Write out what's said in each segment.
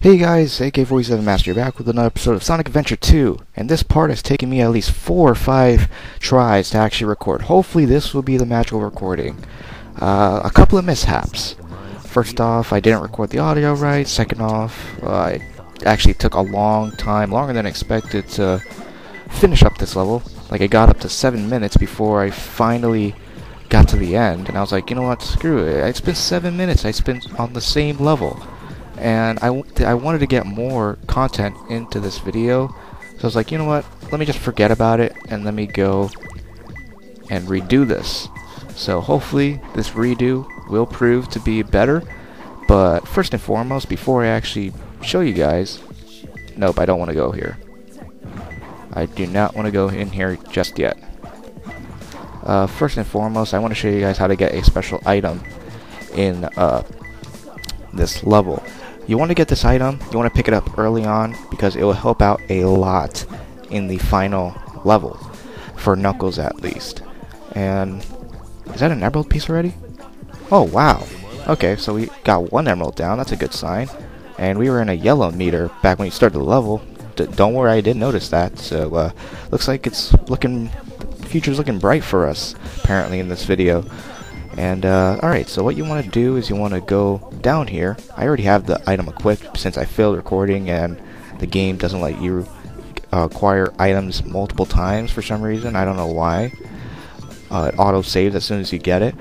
Hey guys, AK47 Master here, back with another episode of Sonic Adventure 2, and this part has taken me at least 4 or 5 tries to actually record. Hopefully this will be the magical recording. A couple of mishaps. First off, I didn't record the audio right. Second off, it actually took a long time, longer than expected, to finish up this level. Like, I got up to 7 minutes before I finally got to the end, and I was like, you know what, screw it. It's been 7 minutes I spent on the same level. And I wanted to get more content into this video, so I was like, you know what, let me just forget about it and let me go and redo this. So hopefully this redo will prove to be better, but first and foremost, before I actually show you guys, nope, I don't want to go here. I do not want to go in here just yet. First and foremost, I want to show you guys how to get a special item in this level. You want to get this item, you want to pick it up early on because it will help out a lot in the final level, for Knuckles at least. And is that an emerald piece already? Oh wow, okay, so we got 1 emerald down, that's a good sign. And we were in a yellow meter back when you started the level. Don't worry, I did notice that. So looks like the future's looking bright for us apparently in this video. And alright, so what you want to do is you want to go down here. I already have the item equipped since I failed recording and the game doesn't let you acquire items multiple times for some reason. I don't know why. It auto-saves as soon as you get it.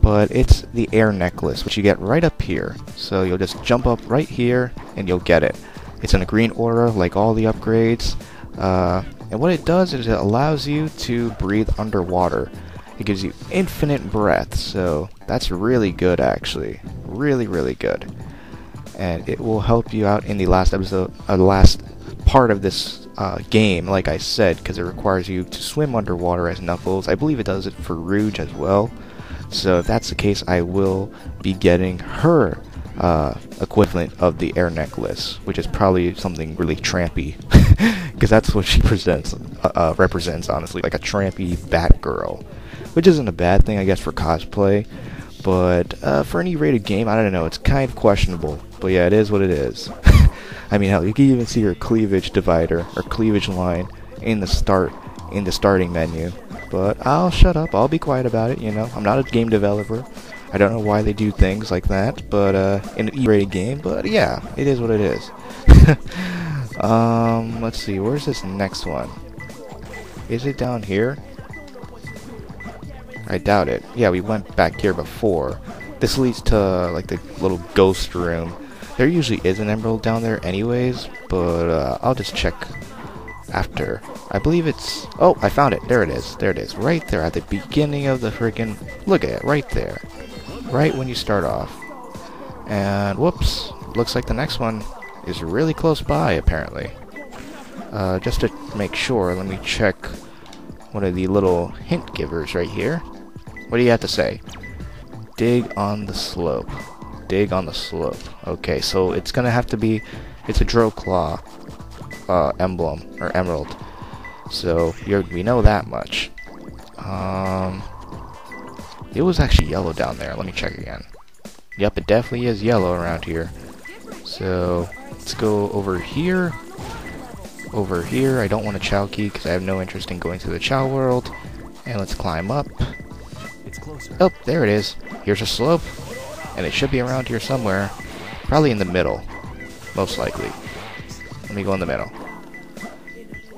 But it's the air necklace, which you get right up here. So you'll just jump up right here and you'll get it. It's in a green order like all the upgrades. And what it does is it allows you to breathe underwater. It gives you infinite breath, so that's really good actually. Really, really good. And it will help you out in the last episode, last part of this game, like I said, because it requires you to swim underwater as Knuckles. I believe it does it for Rouge as well. So if that's the case, I will be getting her equivalent of the air necklace, which is probably something really trampy, because that's what she represents, honestly, like a trampy Batgirl. Which isn't a bad thing, I guess, for cosplay, but for an E-rated game, I don't know, it's kind of questionable. But yeah, it is what it is. I mean, hell, you can even see your cleavage divider, or cleavage line, in the starting menu. But I'll shut up, I'll be quiet about it, you know, I'm not a game developer. I don't know why they do things like that, but in an E-rated game, but yeah, it is what it is. Let's see, where's this next one? Is it down here? I doubt it. Yeah, we went back here before. This leads to, like, the little ghost room. There usually is an emerald down there anyways, but I'll just check after. I believe it's... Oh, I found it. There it is. There it is. Right there at the beginning of the freaking... Look at it. Right there. Right when you start off. And, whoops. Looks like the next one is really close by, apparently. Just to make sure, let me check one of the little hint givers right here. What do you have to say? Dig on the slope. Dig on the slope. Okay, so it's gonna have to be... It's a Droclaw emblem, or emerald. So, we know that much. It was actually yellow down there. Let me check again. Yep, it definitely is yellow around here. So, let's go over here. Over here, I don't want a Chao Key because I have no interest in going to the Chao world. And let's climb up. It's closer. Oh, there it is. Here's a slope. And it should be around here somewhere. Probably in the middle. Most likely. Let me go in the middle.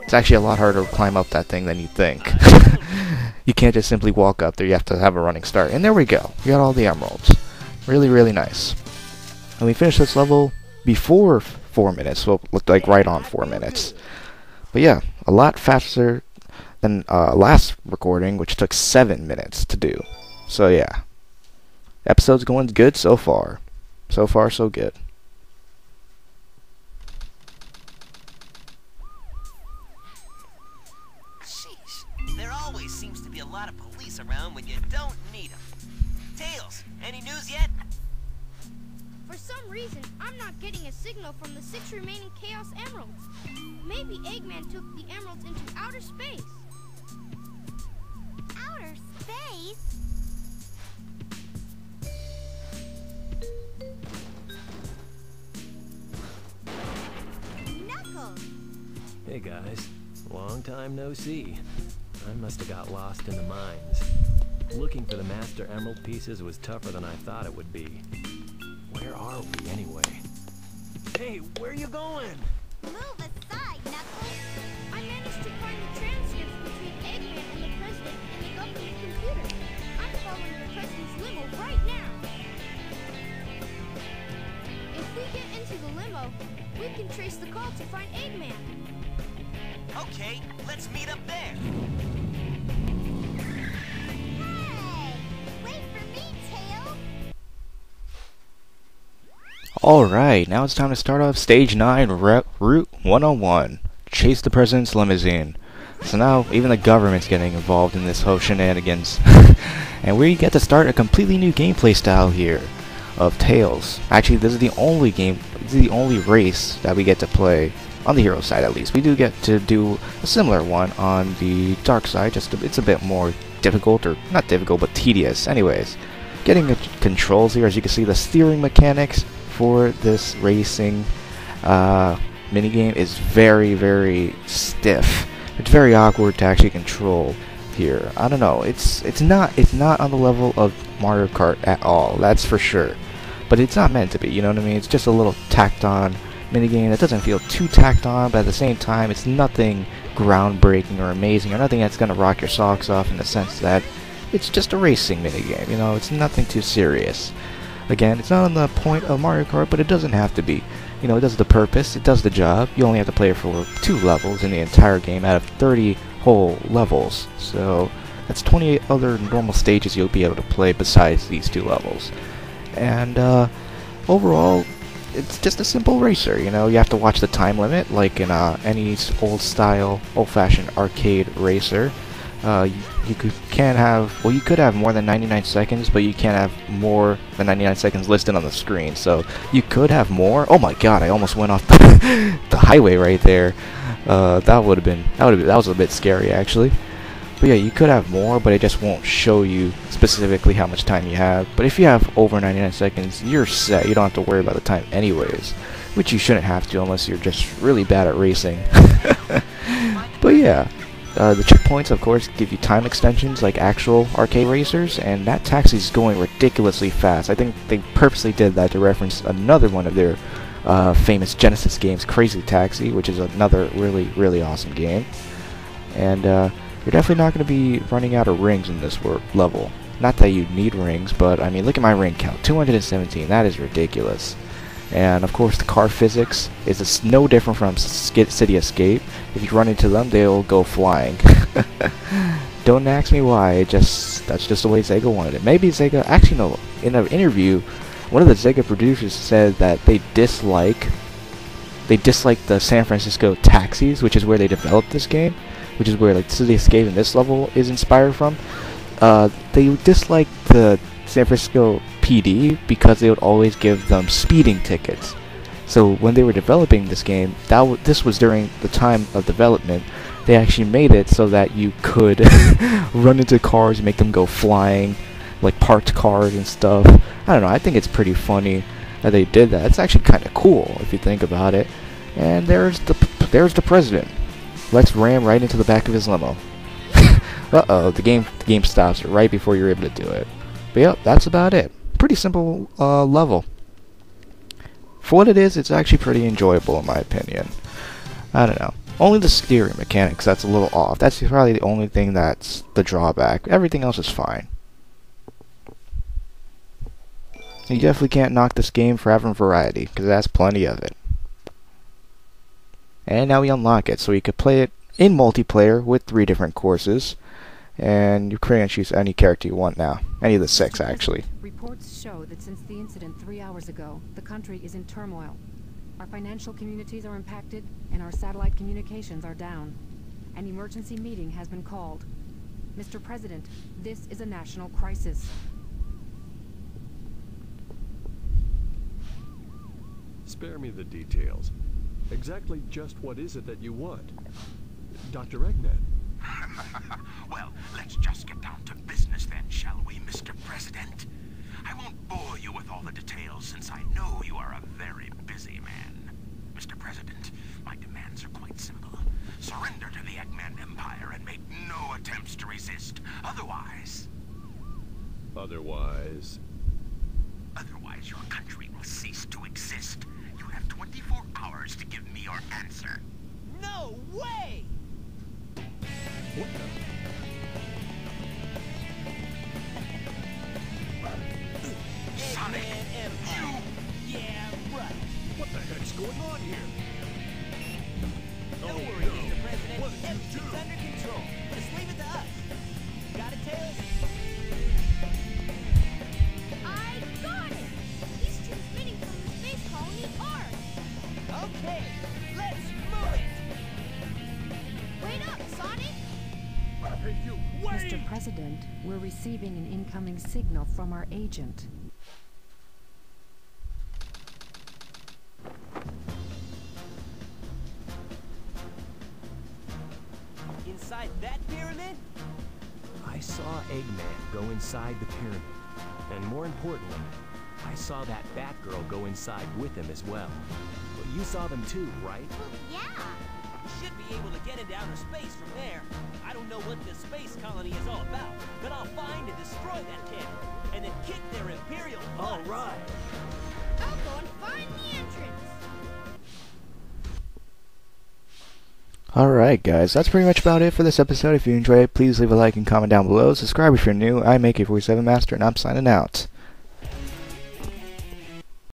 It's actually a lot harder to climb up that thing than you think. You can't just simply walk up there. You have to have a running start. And there we go. We got all the emeralds. Really, really nice. And we finished this level before 4 minutes. So it looked like right on 4 minutes. But yeah, a lot faster than last recording, which took 7 minutes to do. So yeah, episode's going good so far. So far, so good. Sheesh, there always seems to be a lot of police around when you don't need them. Tails, any news yet? For some reason, I'm not getting a signal from the 6 remaining Chaos Emeralds. Maybe Eggman took the emeralds into outer space. Outer space? Knuckles. Hey guys, long time no see. I must have got lost in the mines. Looking for the Master Emerald pieces was tougher than I thought it would be. Where are we anyway? Hey, where are you going? Move aside, Knuckles. I managed to find the transcripts between Eggman and the President in the government computer. I'm following the President's limo right now. If we get into the limo, we can trace the call to find Eggman. Okay, let's meet up there. Hey! Wait for me, Tails! Alright, now it's time to start off Stage 9, Route 101. Chase the President's limousine. So now, even the government's getting involved in this whole shenanigans. And we get to start a completely new gameplay style here of Tails. Actually, this is the only race that we get to play, on the hero side at least. We do get to do a similar one on the dark side, it's a bit more difficult, or not difficult, but tedious. Anyways, getting the controls here, as you can see, the steering mechanics for this racing minigame is very, very stiff. It's very awkward to actually control here. I don't know, it's not on the level of Mario Kart at all, that's for sure. But it's not meant to be, you know what I mean? It's just a little tacked on minigame that doesn't feel too tacked on, but at the same time, it's nothing groundbreaking or amazing, or nothing that's gonna rock your socks off, in the sense that it's just a racing minigame, you know, it's nothing too serious. Again, it's not on the point of Mario Kart, but it doesn't have to be. You know, it does the purpose, it does the job. You only have to play it for 2 levels in the entire game out of 30 whole levels. So that's 28 other normal stages you'll be able to play besides these 2 levels. And overall, it's just a simple racer. You know, you have to watch the time limit like in any old-fashioned arcade racer. You could have more than 99 seconds, but you can't have more than 99 seconds listed on the screen. So you could have more. Oh my God! I almost went off the highway right there. That was a bit scary actually. But yeah, you could have more, but it just won't show you specifically how much time you have. But if you have over 99 seconds, you're set. You don't have to worry about the time anyways, which you shouldn't have to unless you're just really bad at racing. But yeah. The checkpoints, of course, give you time extensions like actual arcade racers, and that taxi's going ridiculously fast. I think they purposely did that to reference another one of their famous Genesis games, Crazy Taxi, which is another really, really awesome game. And you're definitely not going to be running out of rings in this level. Not that you need rings, but I mean, look at my ring count, 217. That is ridiculous. And of course, the car physics is no different from City Escape. If you run into them, they'll go flying. Don't ask me why. That's just the way Sega wanted it. Maybe Sega. Actually, no. In an interview, one of the Sega producers said that they dislike the San Francisco taxis, which is where they developed this game, which is where like City Escape in this level is inspired from. They dislike the San Francisco PD because they would always give them speeding tickets. So when they were developing this game, this was during the time of development, they actually made it so that you could run into cars and make them go flying, like parked cars and stuff. I don't know, I think it's pretty funny that they did that. It's actually kind of cool if you think about it. And there's the president. Let's ram right into the back of his limo. Uh-oh, the game stops right before you're able to do it. But yep, that's about it. Pretty simple level. For what it is, it's actually pretty enjoyable in my opinion. I don't know. Only the steering mechanics that's a little off. That's probably the only thing that's the drawback. Everything else is fine. You definitely can't knock this game for having variety, because it has plenty of it. And now we unlock it, so you could play it in multiplayer with 3 different courses. And you can choose any character you want now. Any of the 6, actually. Reports show that since the incident 3 hours ago, the country is in turmoil. Our financial communities are impacted, and our satellite communications are down. An emergency meeting has been called. Mr. President, this is a national crisis. Spare me the details. Exactly just what is it that you want? Dr. Eggman. Well, let's just get down to business then, shall we, Mr. President? I won't bore you with all the details since I know you are a very busy man. Mr. President, my demands attempts to resist. Otherwise, Otherwise... your country will cease to exist. You have 24 hours to give me your answer. No way! What the... Sonic, Eggman Emerald. Yeah, right. What the heck's going on here? Don't Oh, worry, no. Mr. President. What did you Everything's do? under control. Just leave it to us. Got it, Tails? I got it! He's transmitting from the space colony Ark. Okay, let's move it! Wait up, Sonic! Hey, you, wait! Mr. President, we're receiving an incoming signal from our agent. Inside that pyramid? I saw Eggman go inside the pyramid. And more importantly, I saw that Batgirl go inside with him as well. But you saw them too, right? Well, yeah. Should be able to get into outer space from there. I don't know what this space colony is all about, but I'll find and destroy that camp, and then kick their Imperial butts. All right. I'll go and find the entrance. Alright guys, that's pretty much about it for this episode. If you enjoyed it, please leave a like and comment down below. Subscribe if you're new. I'm AK47 Master and I'm signing out.